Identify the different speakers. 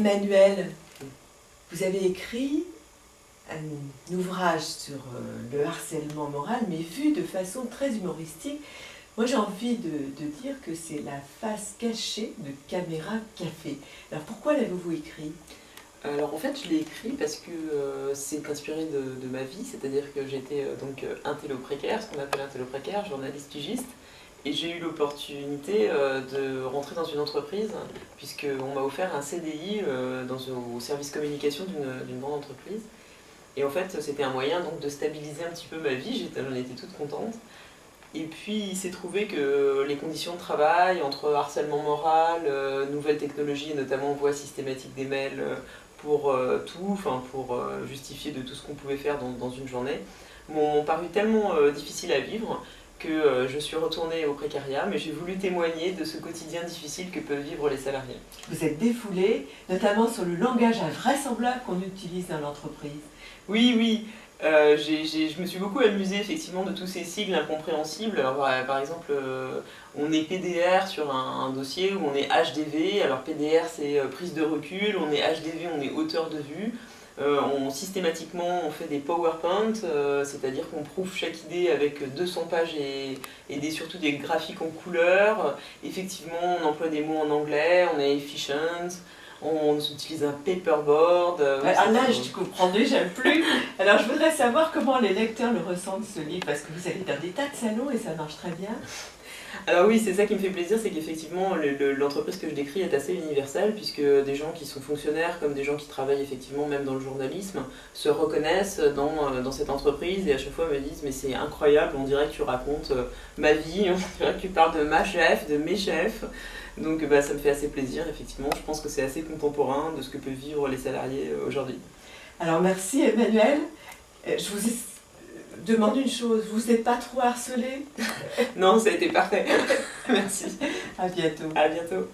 Speaker 1: Emmanuel, vous avez écrit un ouvrage sur le harcèlement moral, mais vu de façon très humoristique. Moi, j'ai envie de dire que c'est la face cachée de Caméra Café. Alors, pourquoi l'avez-vous écrit?
Speaker 2: Alors en fait je l'ai écrit parce que c'est inspiré de ma vie, c'est-à-dire que j'étais donc intello précaire, ce qu'on appelle intello précaire, journaliste pigiste, et j'ai eu l'opportunité de rentrer dans une entreprise puisqu'on m'a offert un CDI au service communication d'une grande entreprise. Et en fait c'était un moyen donc de stabiliser un petit peu ma vie, j'en étais toute contente. Et puis il s'est trouvé que les conditions de travail, entre harcèlement moral, nouvelles technologies, et notamment voix systématique des mails pour tout, enfin pour justifier de tout ce qu'on pouvait faire dans une journée, m'ont paru tellement difficiles à vivre que je suis retournée au précariat, mais j'ai voulu témoigner de ce quotidien difficile que peuvent vivre les salariés.
Speaker 1: Vous êtes défoulé, notamment sur le langage invraisemblable qu'on utilise dans l'entreprise.
Speaker 2: Oui, oui. Je me suis beaucoup amusée effectivement de tous ces sigles incompréhensibles. Alors, par exemple, on est PDR sur un dossier où on est HDV. Alors PDR c'est prise de recul, on est HDV, on est hauteur de vue. Systématiquement on fait des PowerPoint, c'est-à-dire qu'on prouve chaque idée avec 200 pages et surtout des graphiques en couleur. Effectivement on emploie des mots en anglais, on est efficient. On utilise un paperboard.
Speaker 1: Ah là, je comprends déjà plus. Alors, je voudrais savoir comment les lecteurs le ressentent, ce livre, parce que vous allez dans des tas de salons et ça marche très bien.
Speaker 2: Alors oui, c'est ça qui me fait plaisir, c'est qu'effectivement l'entreprise que je décris est assez universelle, puisque des gens qui sont fonctionnaires, comme des gens qui travaillent effectivement même dans le journalisme, se reconnaissent dans cette entreprise et à chaque fois me disent mais c'est incroyable, on dirait que tu racontes ma vie, on dirait que tu parles de ma chef, de mes chefs. Donc ça me fait assez plaisir, effectivement, je pense que c'est assez contemporain de ce que peuvent vivre les salariés aujourd'hui.
Speaker 1: Alors merci Emmanuel, je vous demande une chose, vous n'êtes pas trop harcelé?
Speaker 2: Non, ça a été parfait. Merci.
Speaker 1: À bientôt.
Speaker 2: À bientôt.